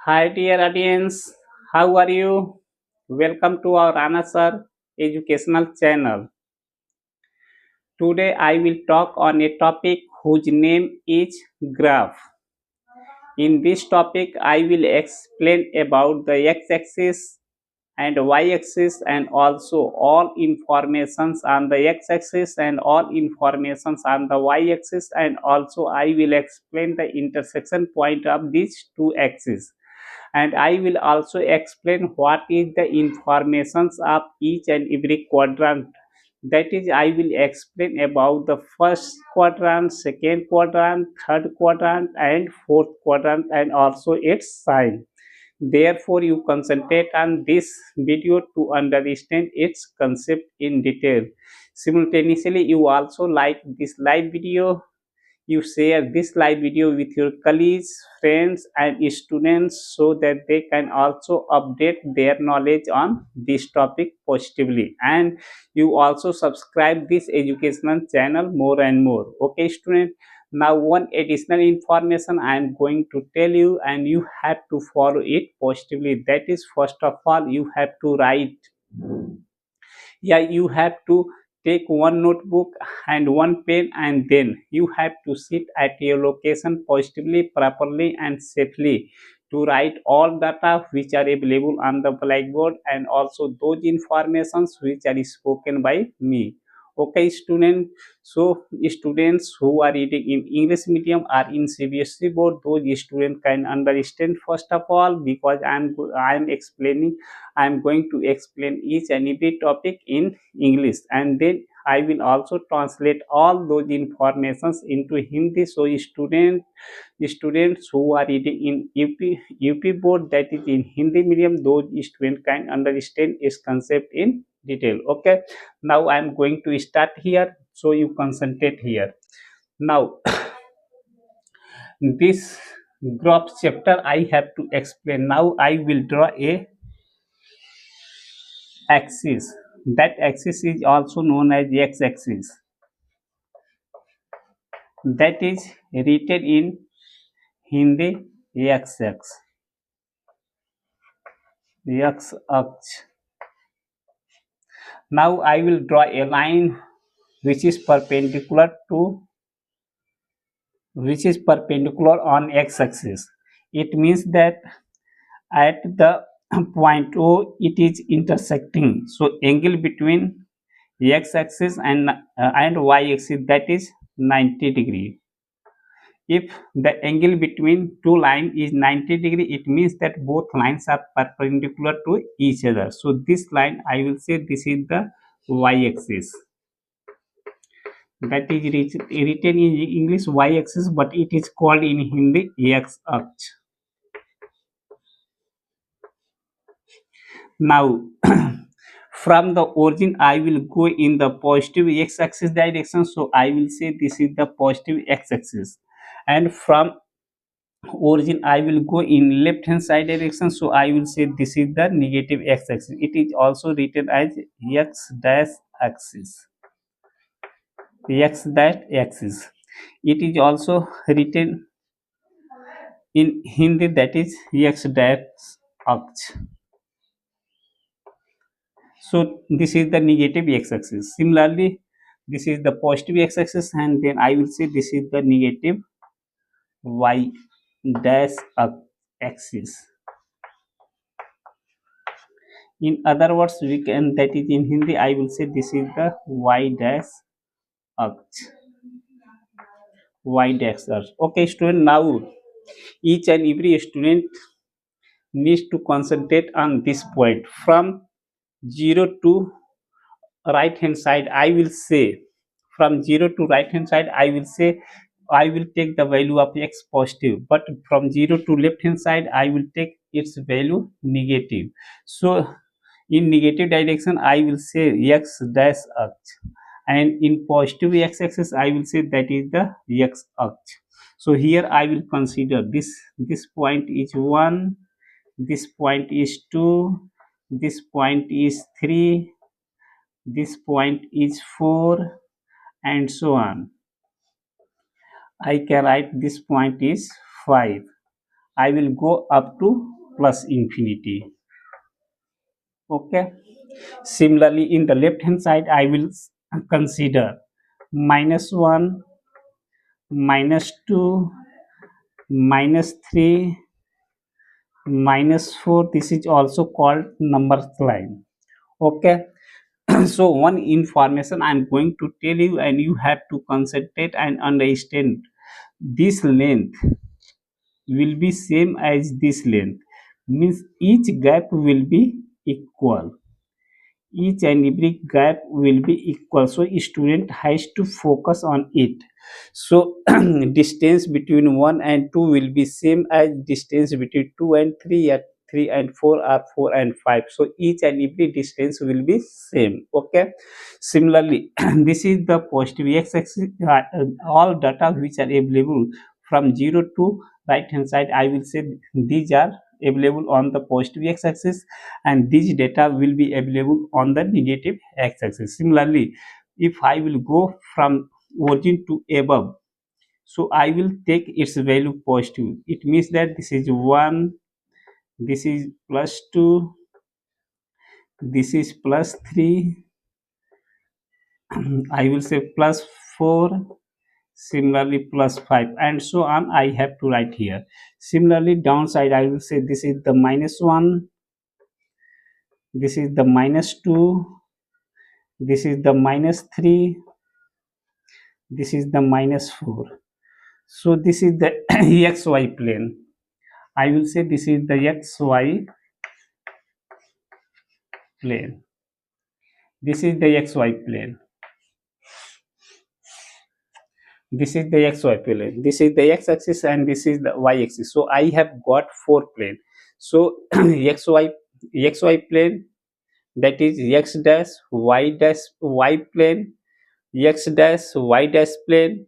Hi, dear audience. How are you? Welcome to our another educational channel. Today, I will talk on a topic whose name is graph. In this topic, I will explain about the x-axis and y-axis and also all informations on the x-axis and all informations on the y-axis, and also I will explain the intersection point of these two axes, and I will also explain what is the informations of each and every quadrant. That is, I will explain about the first quadrant, second quadrant, third quadrant, and fourth quadrant, and also its sign. Therefore, you concentrate on this video to understand its concept in detail. Simultaneously, you also like this live video. You share this live video with your colleagues, friends, and students so that they can also update their knowledge on this topic positively. And you also subscribe this educational channel more and more. Okay, student. Now, one additional information I am going to tell you, and you have to follow it positively. That is, first of all, you have to write. Yeah, you have to take one notebook and one pen, and then you have to sit at your location positively, properly, and safely to write all data which are available on the blackboard, and also those informations which are spoken by me. Okay, student. So students who are reading in English medium or in CBSE board, those students can understand first of all, because I am explaining, I am going to explain each and every topic in English, and then I will also translate all those informations into Hindi. So students who are reading in UP board, that is in Hindi medium, those students can understand its concept in detail. Okay, now I am going to start here. So you concentrate here. Now this graph chapter I have to explain. Now I will draw a axis. That axis is also known as x-axis. That is written in Hindi x-axis. X-axis. Now I will draw a line which is perpendicular on x-axis. It means that at the point O it is intersecting. So angle between x-axis and y-axis, that is 90 degree. If the angle between two lines is 90 degree, it means that both lines are perpendicular to each other. So this line, I will say this is the y-axis. That is written in English y-axis, but it is called in Hindi x-axis. Now, from the origin, I will go in the positive x-axis direction. So I will say this is the positive x-axis, and from origin I will go in left hand side direction. So I will say this is the negative x-axis. It is also written as x dash axis. X dash axis. It is also written in Hindi, that is x dash axis. So this is the negative x-axis. Similarly, this is the positive x-axis, and then I will say this is the negative y dash axis. In other words, we can, that is in Hindi, I will say this is the y dash axis. Y dash axis. Okay, student. Now each and every student needs to concentrate on this point. From 0 to right hand side, I will say, from 0 to right hand side, I will say I will take the value of x positive, but from 0 to left hand side, I will take its value negative. So in negative direction, I will say x dash axis, and in positive x-axis, I will say that is the x axis. So here I will consider this point is 1, this point is 2, this point is 3, this point is 4, and so on. I can write this point is 5. I will go up to plus infinity. Okay. Similarly, in the left hand side, I will consider -1, -2, -3, -4. This is also called number line. Okay. So one information I'm going to tell you, and you have to concentrate and understand. This length will be same as this length, means each gap will be equal. Each and every gap will be equal, so student has to focus on it. So distance between 1 and 2 will be same as distance between 2 and 3, at 3 and 4 are 4 and 5, so each and every distance will be same. Okay. Similarly, this is the positive x-axis. All data which are available from 0 to right hand side, I will say these are available on the positive x-axis, and this data will be available on the negative x-axis. Similarly, if I will go from origin to above, so I will take its value positive. It means that this is 1, this is +2, this is +3, I will say +4, similarly +5, and so on. I have to write here. Similarly, downside, I will say this is the -1, this is the -2, this is the -3, this is the -4. So this is the xy plane. I will say this is the xy plane. This is the xy plane. This is the xy plane. This is the x-axis and this is the y-axis. So I have got four plane. So xy plane, that is x dash y plane, x dash y dash plane,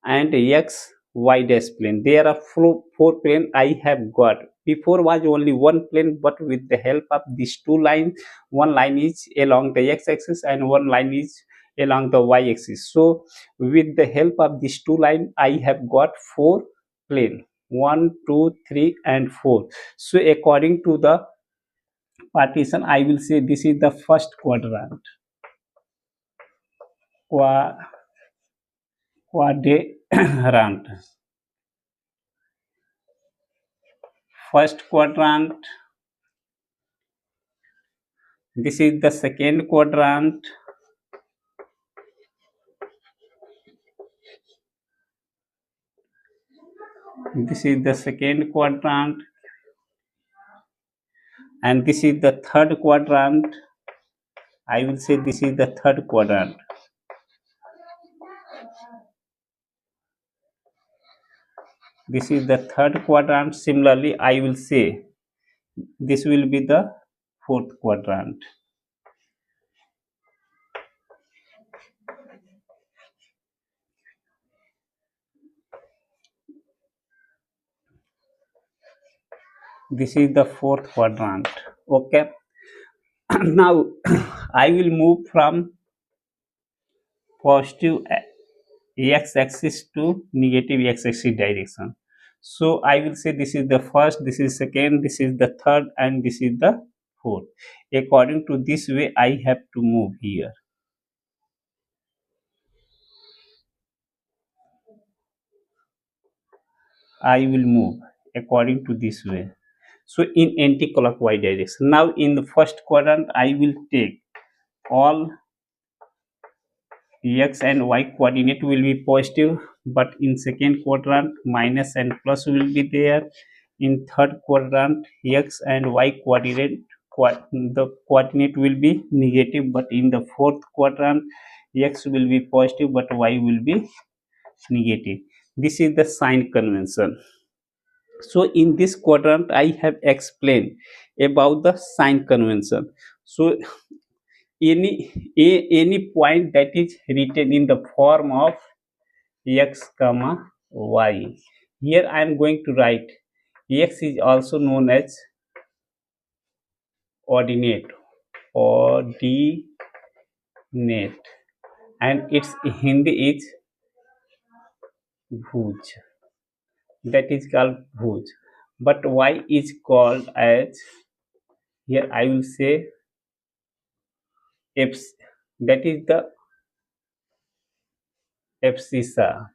and x y dash plane. There are four plane I have got. Before was only one plane, but with the help of these two lines, one line is along the x-axis and one line is along the y-axis. So with the help of these two lines, I have got four plane, 1, 2, 3, and 4. So according to the partition, I will say this is the first quadrant. Quadrant. First quadrant. This is the second quadrant. This is the second quadrant. And this is the third quadrant. I will say this is the third quadrant. This is the third quadrant. Similarly, I will say this will be the fourth quadrant. This is the fourth quadrant. Okay. Now I will move from positive x-axis to negative x-axis direction. So I will say this is the first, this is second, this is the third, and this is the fourth. According to this way, I have to move here. I will move according to this way. So in anti-clockwise direction. Now in the first quadrant, I will take all x and y coordinate will be positive, but in second quadrant minus and plus will be there. In third quadrant, x and y coordinate the coordinate will be negative, but in the fourth quadrant, x will be positive but y will be negative. This is the sign convention. So in this quadrant, I have explained about the sign convention. So any point that is written in the form of x comma y, here I am going to write x is also known as ordinate, and its Hindi is bhuj, that is called bhuj. but y is called as, here I will say abs, that is the abscissa,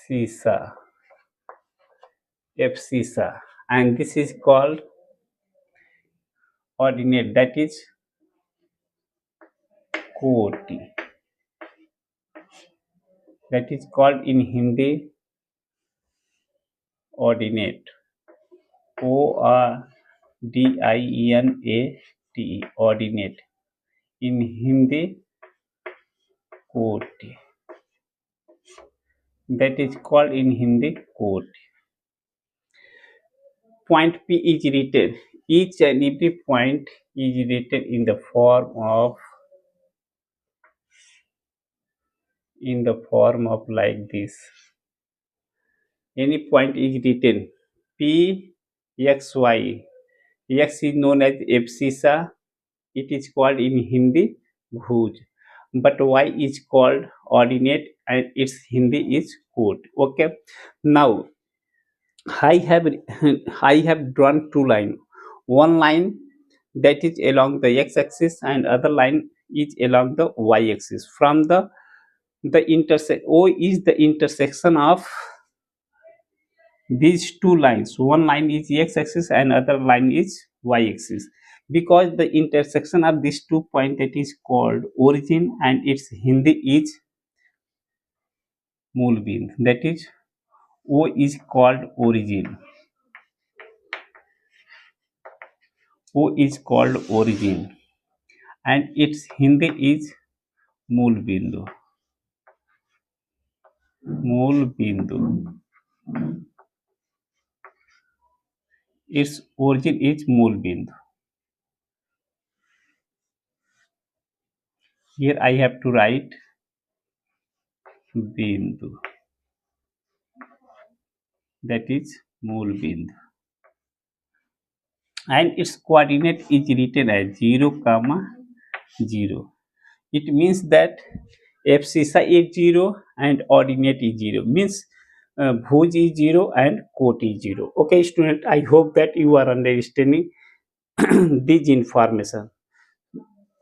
abscissa, abscissa, and this is called ordinate, that is koti, that is called in Hindi ordinate, ordinate, ordinate, in Hindi koti, that is called in Hindi koti. Point P is written, each and every point is written in the form of like this. Any point is written P x y. X is known as abscissa. It is called in Hindi bhuj, but y is called ordinate and its Hindi is kot. Okay. Now I have I have drawn two lines. One line that is along the x-axis and other line is along the y-axis. From the intersect, O is the intersection of these two lines. One line is x-axis and other line is y-axis. Because the intersection of these 2 points, that is called origin, and its Hindi is Moolbind. That is, O is called origin. O is called origin, and its Hindi is Moolbindu. Moolbindu. Its origin is Moolbindu. Here I have to write Bindu. That is Moolbindu. And its coordinate is written as 0, 0. It means that abscissa is 0 and ordinate is 0. Means bhuj is 0 and kot is 0. Okay, student, I hope that you are understanding this information.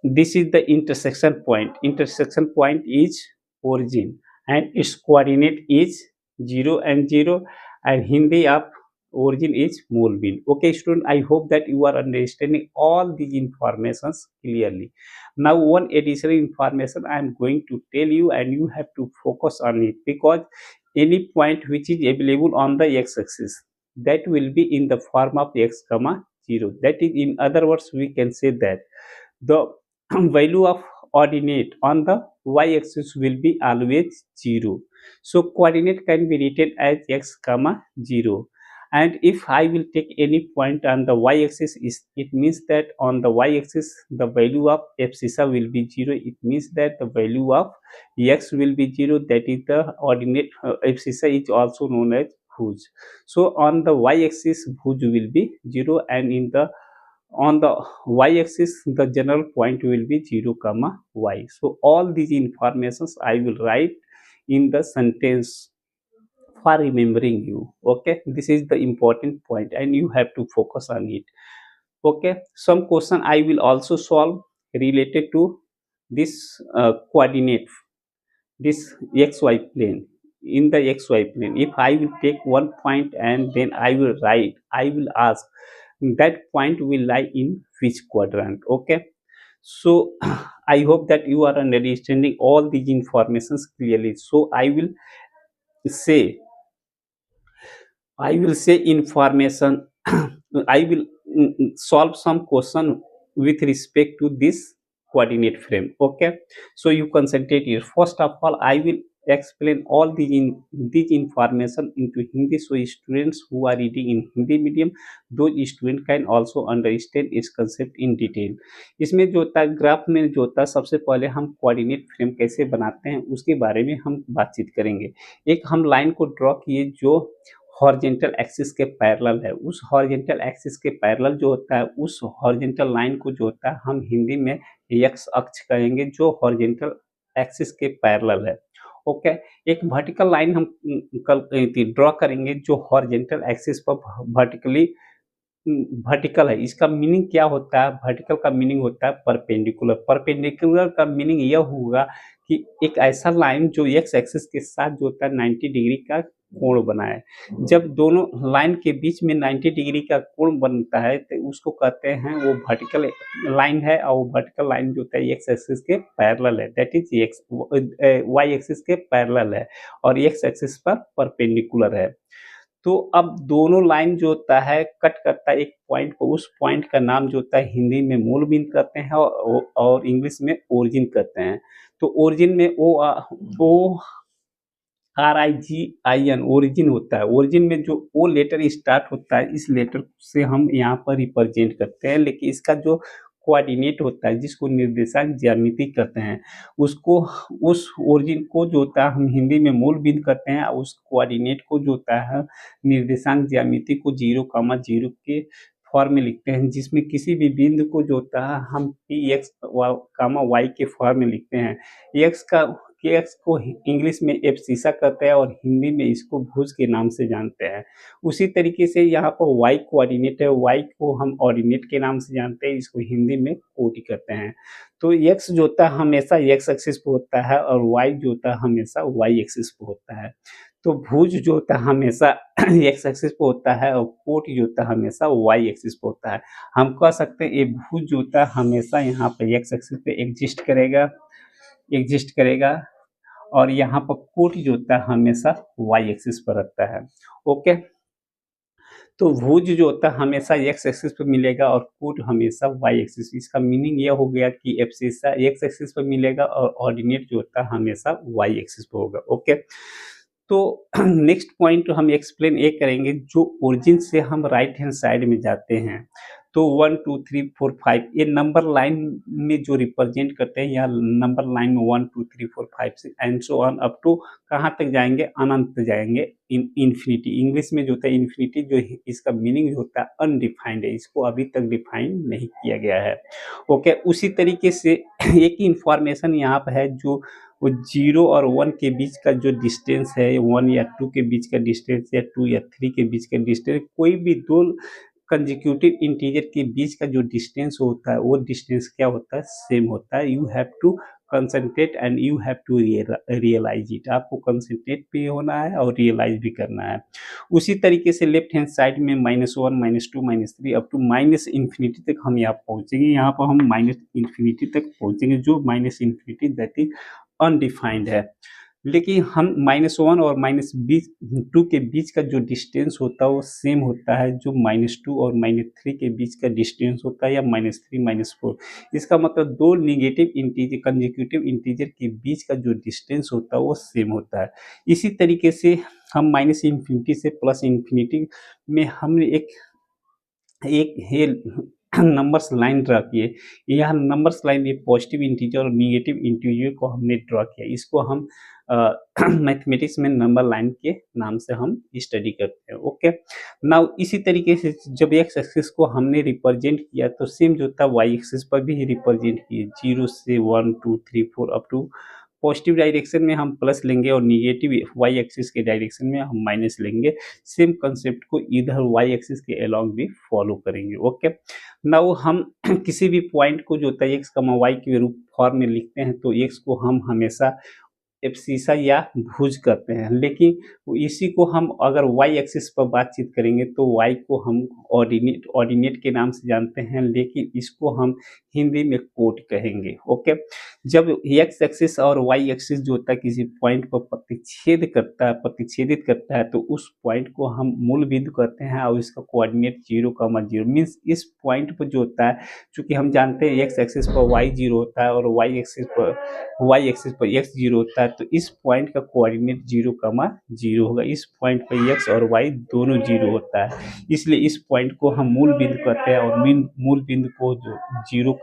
This is the intersection point. Intersection point is origin and its coordinate is 0 and 0, and Hindi of origin is Moolbind. Okay, student, I hope that you are understanding all these informations clearly. Now, one additional information I am going to tell you, and you have to focus on it, because any point which is available on the x-axis, that will be in the form of x comma 0. That is, in other words, we can say that the value of ordinate on the y-axis will be always 0. So coordinate can be written as x comma 0. And if I will take any point on the y-axis, it means that on the y-axis the value of abscissa will be 0. It means that the value of x will be 0. That is the ordinate. Abscissa is also known as bhuj. So on the y-axis bhuj will be 0, and on the y-axis the general point will be 0 comma y. So all these informations I will write in the sentence for remembering you. Okay, this is the important point and you have to focus on it. Okay, some question I will also solve related to this coordinate, this xy plane. In the xy plane, if I will take one point and then I will write, I will ask that point will lie in which quadrant. Okay, so I hope that you are understanding all these informations clearly. So say I will say information. I will solve some question with respect to this coordinate frame. Okay, so you concentrate here. First of all, I will explain all these information into Hindi, so students who are reading in Hindi medium, those students can also understand its concept in detail. इसमें जो होता है graph में, जो होता है सबसे पहले हम कोऑर्डिनेट फ्रेम कैसे बनाते हैं उसके बारे में हम बातचीत करेंगे. एक हम लाइन को ड्रॉ किए जो हॉरिजेंटल एक्सिस के पैरेलल है. उस हॉरिजेंटल एक्सिस के पैरेलल जो होता है, उस हॉरिजेंटल लाइन को जो होता है हम हिंदी में एक्स अक्ष कहेंगे, जो हॉरिजेंटल एक्सिस के पैरेलल है. ओके। एक वर्टिकल लाइन हम कल ड्रॉ करेंगे जो हॉरिजॉन्टल एक्सिस पर वर्टिकली वर्टिकल है। इसका मीनिंग क्या होता है? वर्टिकल का मीनिंग होता है परपेंडिकुलर। परपेंडिकुलर का मीनिंग यह होगा कि एक ऐसा लाइन जो एक्स एक्सिस के साथ जो होता है 90 डिग्री का कोण बनाए। जब दोनों लाइन के बीच में 90 डिग्री का कोण बनता है तो उसको कहते हैं वो वर्टिकल लाइन है, और वो वर्टिकल लाइन जो होता है एक्स एक्सिस के पैरेलल है, that is X Y axis के पैरेलल है और एक्स एक्सिस पर परपेंडिकुलर है। तो अब दोनों लाइन जो होता है कट करता है एक पॉइंट को, उस पॉइंट का नाम जो होता है हिंदी में मूल बिंदु कहते हैं और इंग्लिश में ओरिजिन कहते हैं। तो ओरिजिन में ओ RIGIN ओरिजिन होता है। ओरिजिन में जो ओ लेटर स्टार्ट होता है इस लेटर से हम यहाँ पर रिप्रेजेंट करते हैं, लेकिन इसका जो कोऑर्डिनेट होता है जिसको निर्देशांक ज्यामिति कहते हैं, उसको उस ओरिजिन को जो होता है हम हिंदी में मूल बिंदु कहते हैं, उस कोऑर्डिनेट को जो होता है निर्देशांक ज्यामिति को 0, 0 के फॉर्म में लिखते हैं, जिसमें किसी भी बिंदु को जो होता है हम P x, y के फॉर्म में लिखते हैं। x का एक्स को इंग्लिश में एब्सिसा कहते हैं और हिंदी में इसको भुज के नाम से जानते हैं। उसी तरीके से यहाँ पर वाई कोऑर्डिनेट है, वाई को हम ऑर्डिनेट के नाम से जानते हैं, इसको हिंदी में कोटि कहते हैं। तो एक्स जो होता है हमेशा एक्स एक्सिस पे होता है और वाई जो होता है हमेशा वाई एक्सिस पे होता है। तो भुज जो होता है हमेशा एक्स एक्सिस पे होता है और कोट जो होता है हमेशा वाई एक्सिस पे होता है। हम कह सकते हैं ये भुज जो होता है हमेशा यहाँ पे एक्स एक्सिस पे एग्जिस्ट करेगा और यहाँ पर कोट जो होता है हमेशा वाई एक्सिस पर रहता है। ओके, तो भुज जो होता है हमेशा एक्स एक्सिस पर मिलेगा और कोट हमेशा वाई एक्सिस। इसका मीनिंग यह हो गया कि एब्सिसा एक्स एक्सिस पर मिलेगा और ऑर्डिनेट जो होता है हमेशा वाई एक्सिस पर होगा। ओके, तो नेक्स्ट पॉइंट हम एक्सप्लेन ये करेंगे, जो ओरिजिन से हम राइट हैंड साइड में जाते हैं तो 1 2 3 4 5 ये नंबर लाइन में जो रिप्रेजेंट करते हैं, या नंबर लाइन में 1 2 3 4 5 6 and so on up to कहाँ तक जाएंगे? अनंत तक जाएंगे, इन्फिनिटी। इंग्लिश में जो होता है इन्फिनिटी, जो इसका मीनिंग होता है अनडिफाइंड है, इसको अभी तक डिफाइन नहीं किया गया है। ओके, उसी तरीके से एक इंफॉर्मेशन यहाँ पर है, जो वो 0 और 1 के बीच का जो डिस्टेंस है, 1 या 2 के बीच का डिस्टेंस या 2 या 3 के बीच का डिस्टेंस, कोई भी दो कंसेक्यूटिव इंटीजर के बीच का जो डिस्टेंस होता है वो डिस्टेंस क्या होता है? सेम होता है। You have to concentrate and you have to realise it. आपको कंसंट्रेट भी होना है और रियलाइज भी करना है। उसी तरीके से लेफ्ट हैंड साइड में -1 -2 -3 अप टू माइनस इन्फिनिटी तक हम यहाँ पहुँचेंगे। यहाँ पर हम माइनस इन्फिनिटी तक पहुँचेंगे, जो minus infinity that is undefined है। लेकिन हम -1 और -2 के बीच का जो डिस्टेंस होता है वो सेम होता है जो -2 और -3 के बीच का डिस्टेंस होता है, या -3 -4। इसका मतलब दो निगेटिव इंटीजर कंसेक्यूटिव इंटीजर के बीच का जो डिस्टेंस होता है वो सेम होता है। इसी तरीके से हम माइनस इन्फिनिटी से प्लस इन्फिनिटी में हमने एक नंबर्स लाइन ड्रा किए। यह नंबर्स लाइन ये पॉजिटिव इंटीजर और निगेटिव इंटीजर को हमने ड्रा किया। इसको हम मैथमेटिक्स में नंबर लाइन के नाम से हम स्टडी करते हैं। ओके, नाउ इसी तरीके से जब एक्स एक्सिस को हमने रिप्रेजेंट किया तो सेम जो था वाई एक्सिस पर भी रिप्रेजेंट किए। 0 से 1 2 3 4 अप टू पॉजिटिव डायरेक्शन में हम प्लस लेंगे और निगेटिव वाई एक्सिस के डायरेक्शन में हम माइनस लेंगे। सेम कंसेप्ट को इधर वाई एक्सिस के अलोंग भी फॉलो करेंगे। ओके, नाउ हम किसी भी पॉइंट को जो होता है एक्स वाई के रूप फॉर्म में लिखते हैं तो एक्स को हम हमेशा एब्सिसा या भुज करते हैं, लेकिन इसी को हम अगर वाई एक्सिस पर बातचीत करेंगे तो वाई को हम ऑर्डिनेट के नाम से जानते हैं, लेकिन इसको हम हिंदी में कोट कहेंगे। ओके, जब एक्स एक्सिस और वाई एक्सिस जो होता है किसी पॉइंट पर प्रतिच्छेदित करता है तो उस पॉइंट को हम मूल बिंदु कहते हैं और इसका कोऑर्डिनेट 0, 0 मीन्स इस पॉइंट पर जो होता है, चूंकि हम जानते हैं एक्स एक्सिस पर वाई 0 होता है और वाई एक्सिस पर एक्स 0 होता है, तो इस पॉइंट का कोऑर्डिनेट 0, 0 होगा। इस पॉइंट पर एक्स और वाई दोनों 0 होता है, इसलिए इस पॉइंट को हम मूल बिंदु कहते हैं और मूल बिंदु को जो 0,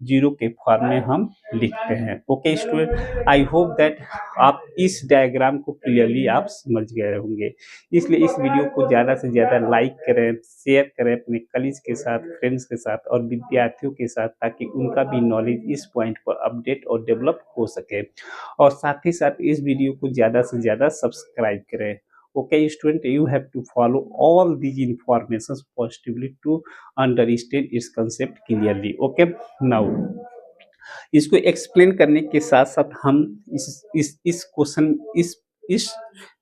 जीरो के फॉर्म में हम लिखते हैं। Okay student, I hope that आप इस डायग्राम को क्लियरली आप समझ गए होंगे। इसलिए इस वीडियो को ज़्यादा से ज़्यादा लाइक करें, शेयर करें अपने कलीग के साथ, फ्रेंड्स के साथ और विद्यार्थियों के साथ, ताकि उनका भी नॉलेज इस पॉइंट पर अपडेट और डेवलप हो सके। और साथ ही साथ इस वीडियो को ज़्यादा से ज़्यादा सब्सक्राइब करें। Okay student, you have to follow all these informations positively to understand its concept clearly. Okay, now इसको एक्सप्लेन करने के साथ साथ हम इस क्वेश्चन इस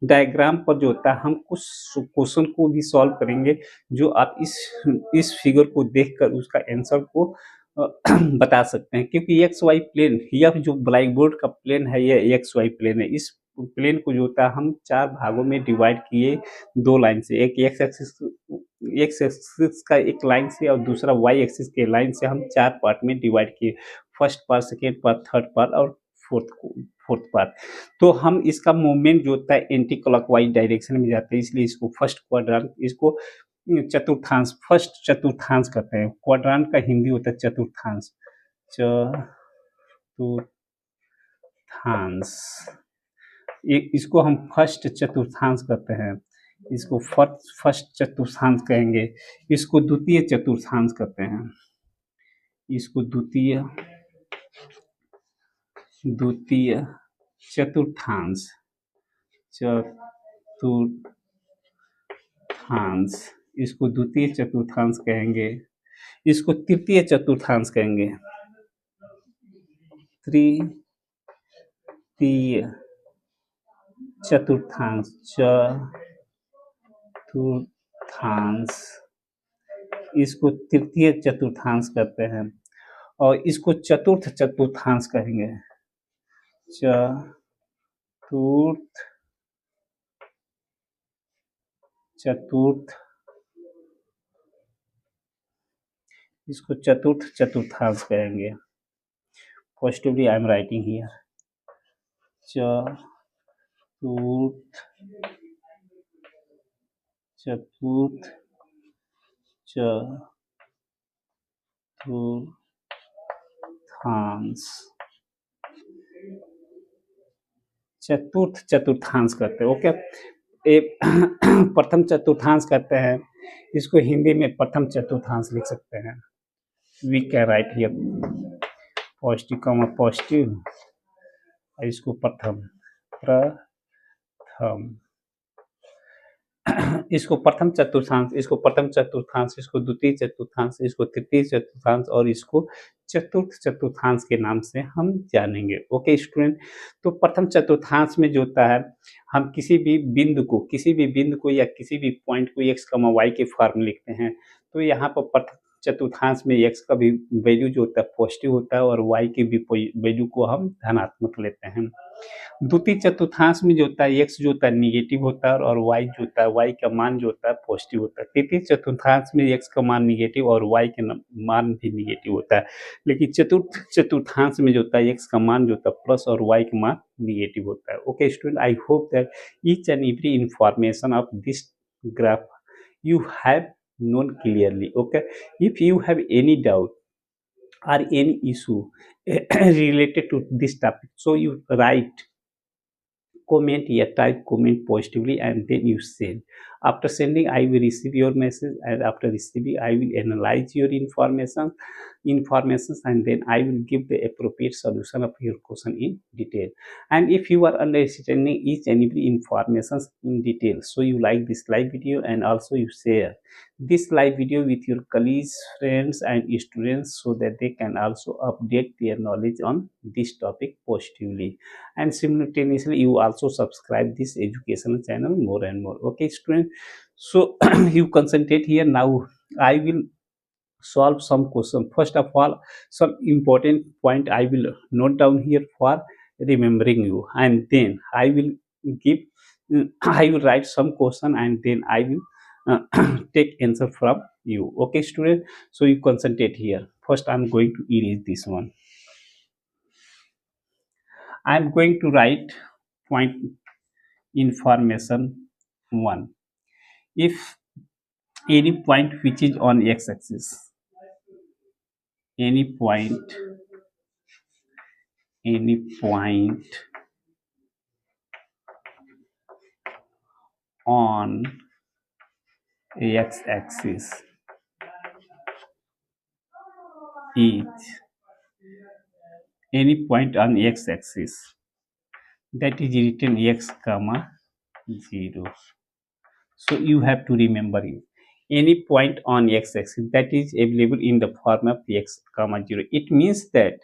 डायग्राम पर जो होता है हम कुछ क्वेश्चन को भी सॉल्व करेंगे, जो आप इस फिगर को देखकर उसका आंसर को बता सकते हैं। क्योंकि एक्स वाई प्लेन, यह जो ब्लैक बोर्ड का प्लेन है यह एक्स वाई प्लेन है। इस प्लेन को जो होता है हम चार भागों में डिवाइड किए दो लाइन से, एक एक्स एक्सिस का एक लाइन से और दूसरा वाई एक्सिस के लाइन से हम चार पार्ट में डिवाइड किए, first part, second part, third part और फोर्थ पार्ट। तो हम इसका मूवमेंट जो होता है एंटी क्लॉकवाइज डायरेक्शन में जाते हैं, इसलिए इसको फर्स्ट क्वाड्रेंट, इसको चतुर्थांश, फर्स्ट चतुर्थांश कहते हैं। क्वाड्रेंट का हिंदी होता है चतुर्थांश, चतुर्थांश। इसको हम फर्स्ट चतुर्थांश कहते हैं, इसको फर्स्ट चतुर्थांश कहेंगे। इसको द्वितीय चतुर्थांश कहते हैं, इसको द्वितीय चतुर्थांश, इसको द्वितीय चतुर्थांश कहेंगे। इसको तृतीय चतुर्थांश कहेंगे, तृतीय चतुर्थांश, इसको तृतीय चतुर्थांश कहते हैं। और इसको चतुर्थ चतुर्थांश कहेंगे, इसको चतुर्थ चतुर्थांश कहेंगे। Positively I am writing here, चतुर्थ चतुर्थांश कहते हैं। ओके, प्रथम चतुर्थांश कहते हैं, इसको हिंदी में प्रथम चतुर्थांश लिख सकते हैं। We can write here positive comma positive, इसको प्रथम, इसको प्रथम चतुर्थांश, इसको प्रथम चतुर्थांश, इसको द्वितीय चतुर्थांश, इसको तृतीय चतुर्थांश और इसको चतुर्थ चतुर्थांश के नाम से हम जानेंगे। ओके स्टूडेंट, तो प्रथम चतुर्थांश में जो होता है हम किसी भी बिंदु को या किसी भी पॉइंट को एक्स कमा वाई के फॉर्म में लिखते हैं। तो यहाँ पर प्रथम चतुर्थांश में एक्स का भी वैल्यू जो होता है पॉजिटिव होता है और वाई की भी वैल्यू को हम धनात्मक लेते हैं। द्वितीय चतुर्थांश में जो होता है एक्स जो होता है निगेटिव होता है और वाई जो होता है, वाई का मान जो होता है पॉजिटिव होता है। तृतीय चतुर्थांश में एक्स का मान निगेटिव और वाई का मान भी निगेटिव होता है। लेकिन चतुर्थ चतुर्थांश में जो होता है एक्स का मान जो होता है प्लस और वाई का मान निगेटिव होता है। Okay student, I hope that each and every information of this graph you have known clearly. Okay, if you have any doubt or any issue related to this topic, so you write comment here, type comment positively and then you send. After sending I will receive your message, and after receiving I will analyze your informations and then I will give the appropriate solution of your question in detail. And if you are understanding each and every information in detail, so you like this live video and also you share this live video with your colleagues, friends and students, so that they can also update their knowledge on this topic positively. And simultaneously you also subscribe this educational channel more and more. Okay student, so you concentrate here. Now I will solve some question. First of all, some important point I will note down here for remembering you, and then I will give I will write some question and then I will take answer from you. Okay student, so you concentrate here. First I'm going to erase this one. I'm going to write point information 1. If any point which is on x-axis, any point any point on x-axis is any point on x-axis that is written x comma 0. So you have to remember it. Any point on x-axis that is available in the form of x comma 0. It means that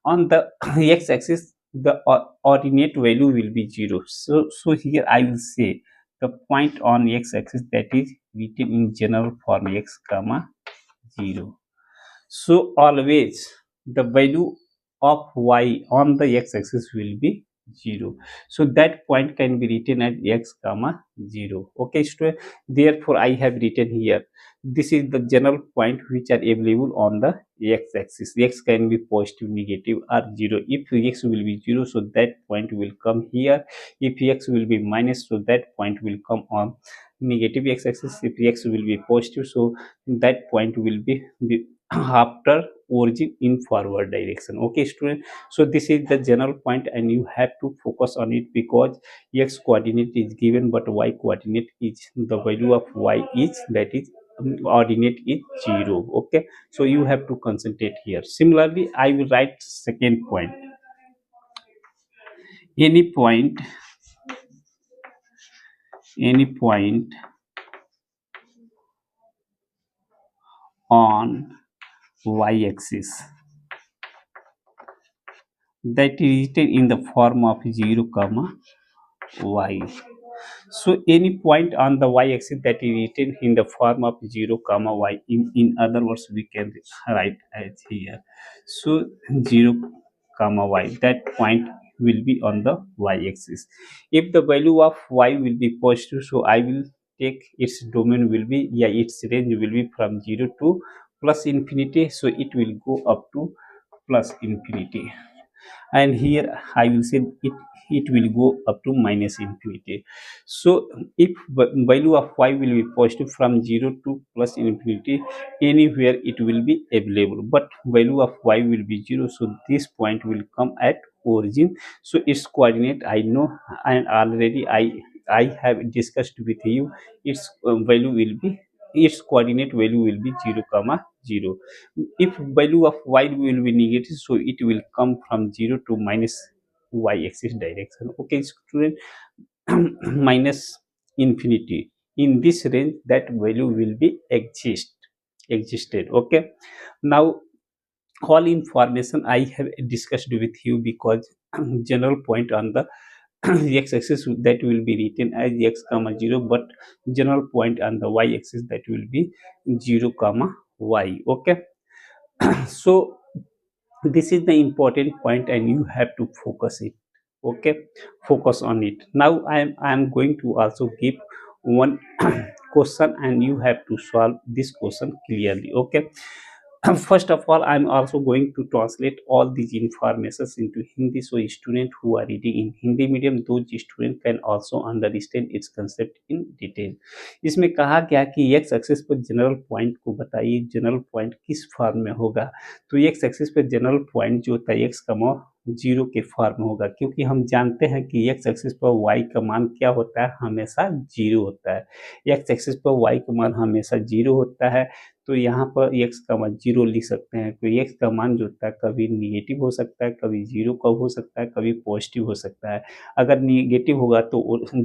on the x-axis the ordinate value will be 0. So here I will say the point on x-axis that is written in general form x comma 0. So always the value of y on the x-axis will be 0. So that point can be written as x comma 0. Okay, student. Therefore, I have written here. This is the general point which are available on the x-axis. X can be positive, negative, or 0. If x will be 0, so that point will come here. If x will be minus, so that point will come on negative x-axis. If x will be positive, so that point will be after origin in forward direction. Okay, student. So this is the general point and you have to focus on it because x coordinate is given but y coordinate is the value of y is that is ordinate is 0. Okay, so you have to concentrate here. Similarly, I will write second point. Any point on y-axis that is written in the form of 0 comma y. So any point on the y-axis that is written in the form of 0 comma y. In other words, we can write as here. So 0 comma y, that point will be on the y-axis. If the value of y will be positive, so I will take its domain will be, its range will be from 0 to plus infinity. So it will go up to plus infinity. And here I will say it will go up to minus infinity. So if value of y will be positive from 0 to plus infinity, anywhere it will be available, but value of y will be 0, so this point will come at origin. So its coordinate I know, and already I have discussed with you. Its value will be, its coordinate value will be 0 comma 0. If value of y will be negative, so it will come from 0 to minus y-axis direction. Okay, student. Minus infinity, in this range that value will be existed. Okay, now all information I have discussed with you because general point on the x-axis that will be written as x comma 0, but general point on the y-axis that will be 0 comma y. Okay. So this is the important point and you have to focus it. Okay, focus on it. Now I am going to also give one question and you have to solve this question clearly. Okay. First of all, I'm also going to translate all these informations into Hindi, so students who are reading in Hindi medium, those students can also understand its concept in detail. इसमें कहा गया कि x axis पर general point को बताइए, general point किस form में होगा। तो x एक्सिस पर जनरल पॉइंट जो होता है x कमा 0 के फॉर्म में होगा, क्योंकि हम जानते हैं कि x एक्सिस पर y का मान क्या होता है, हमेशा 0 होता है। x एक्सिस पर y का मान हमेशा 0 होता है, तो यहाँ पर x का मान 0 लिख सकते हैं। तो x का मान जो होता है कभी निगेटिव हो सकता है, कभी 0 का हो सकता है, कभी पॉजिटिव हो सकता है। अगर निगेटिव होगा तो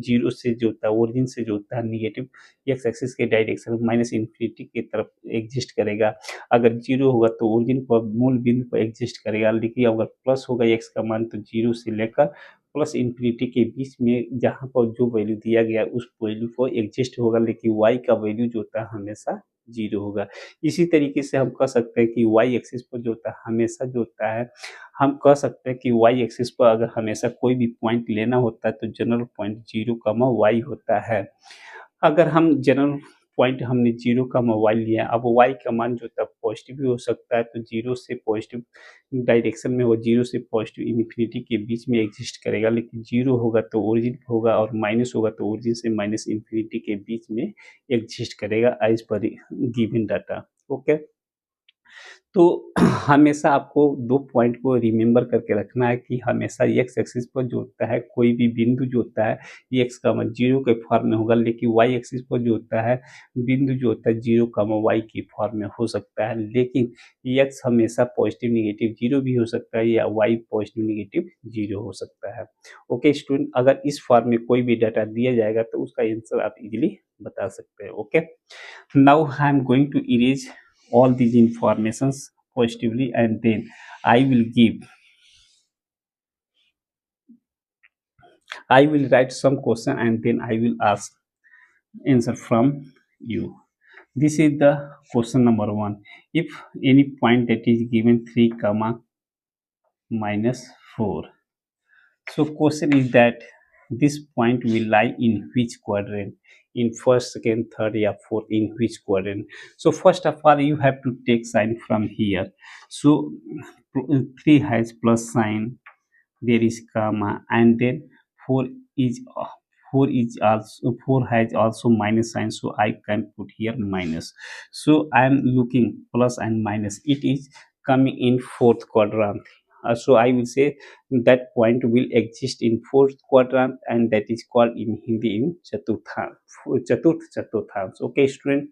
0 से जो होता है, ओरिजिन से जो होता है निगेटिव, x एक्सिस के डायरेक्शन माइनस इन्फिनिटी की तरफ एग्जिस्ट करेगा। अगर 0 होगा तो ओरिजिन पर, मूल बिंदु पर एग्जिस्ट करेगा। लेकिन अगर प्लस होगा x का मान, तो 0 से लेकर प्लस इन्फिनिटी के बीच में जहाँ पर जो वैल्यू दिया गया उस वैल्यू को एग्जिस्ट होगा, लेकिन y का वैल्यू जो होता है हमेशा 0 होगा। इसी तरीके से हम कह सकते हैं कि y एक्सिस पर जो होता है हमेशा जो होता है, हम कह सकते हैं कि y एक्सिस पर अगर हमेशा कोई भी पॉइंट लेना होता है तो जनरल पॉइंट 0 कमा y होता है। अगर हम जनरल पॉइंट हमने 0 कमा y लिया, अब y का मान जो होता है पॉजिटिव भी हो सकता है, तो 0 से पॉजिटिव डायरेक्शन में वो 0 से पॉजिटिव इन्फिनिटी के बीच में एग्जिस्ट करेगा। लेकिन 0 होगा तो ओरिजिन होगा और माइनस होगा तो ओरिजिन से माइनस इन्फिनिटी के बीच में एग्जिस्ट करेगा as per given data. Okay, तो हमेशा आपको 2 पॉइंट को रिमेंबर करके रखना है कि हमेशा एक्स एक्सिस पर जो होता है कोई भी बिंदु जो होता है ये एक्स कामा जीरो के फॉर्म में होगा, लेकिन वाई एक्सिस पर जो होता है बिंदु जो होता है जीरो कामा वाई की फॉर्म में हो सकता है, लेकिन एक्स हमेशा पॉजिटिव निगेटिव जीरो भी हो सकता है या वाई पॉजिटिव निगेटिव जीरो हो सकता है। ओके स्टूडेंट, अगर इस फॉर्म में कोई भी डाटा दिया जाएगा तो उसका आंसर आप इजीली बता सकते हैं। Okay, now I am going to erase all these informations positively, and then I will give I will write some question and then I will ask answer from you. This is the question number 1. If any point that is given 3 comma minus 4, so question is that this point will lie in which quadrant? In first, second, third, or fourth, in which quadrant? So first of all, you have to take sign from here. So 3 has plus sign, there is comma, and then 4 is 4 has also minus sign, so I can put here minus. So I am looking plus and minus, it is coming in fourth quadrant. So I will say that point will exist in fourth quadrant, and that is called in Hindi in chaturth. Okay student,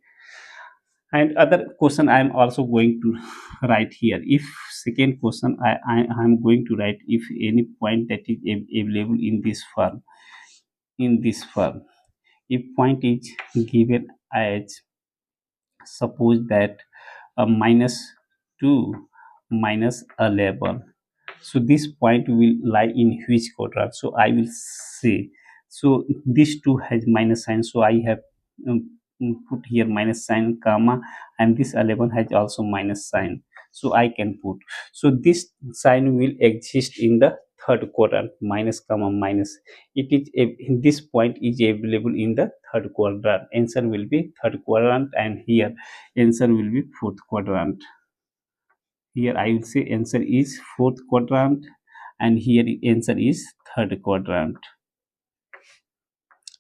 and other question I am also going to write here. If second question I am going to write, if any point that is available in this form, if point is given as, suppose that minus 2 minus 11, so this point will lie in which quadrant? So I will say, so this 2 has minus sign, so I have put here minus sign comma, and this 11 has also minus sign, so I can put, so this sign will exist in the third quadrant, minus comma minus, it is this point is available in the third quadrant, answer will be third quadrant, and here answer will be fourth quadrant. Here I will say answer is fourth quadrant, and here answer is third quadrant.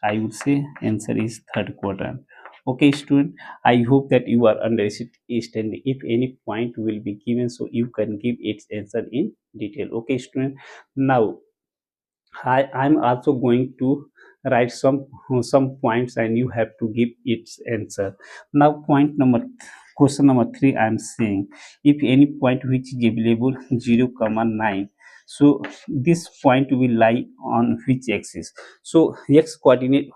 I would say answer is third quadrant. Okay student, I hope that you are understanding. If any point will be given, so you can give its answer in detail. Okay student, now I'm also going to write some points, and you have to give its answer. Now question number 3, I'm saying if any point which is available 0 comma 9, so this point will lie on which axis? So x coordinate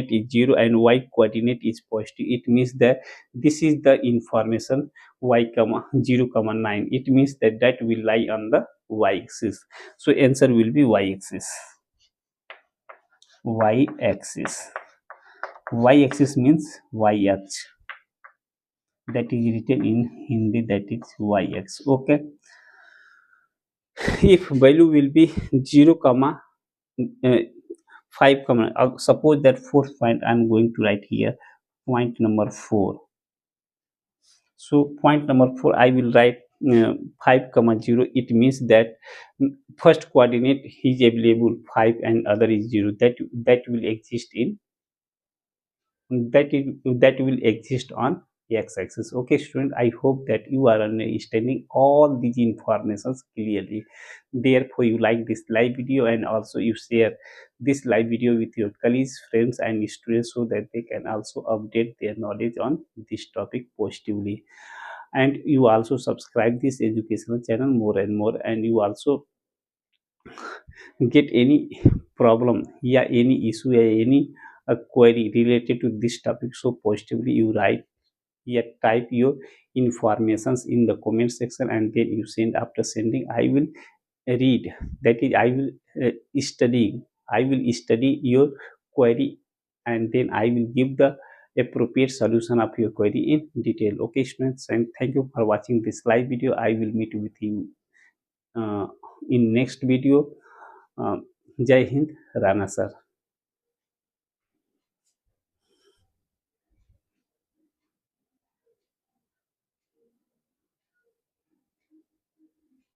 is 0 and y coordinate is positive. It means that this is the information y comma 0 comma 9. It means that will lie on the y axis. So answer will be y axis. Y axis. Y axis means y axis. That is written in Hindi, that is y axis. Okay. If value will be 0 comma uh, 5 comma, suppose that fourth point I'm going to write here, point number 4. So point number 4 I will write 5 comma 0. It means that first coordinate is available 5 and other is 0, that will exist in that will exist on x-axis. Okay student, I hope that you are understanding all these informations clearly. Therefore you like this live video, and also you share this live video with your colleagues, friends and students, so that they can also update their knowledge on this topic positively. And you also subscribe this educational channel more and more, and you also get any problem, yeah, any issue, or any query related to this topic, so positively you write, yeah, type your informations in the comment section, and then you send. After sending, I will read, that is I will study I will study your query, and then I will give the appropriate solution of your query in detail. Okay students, and thank you for watching this live video. I will meet with you uh, in next video. Jai Hind, Rana sir.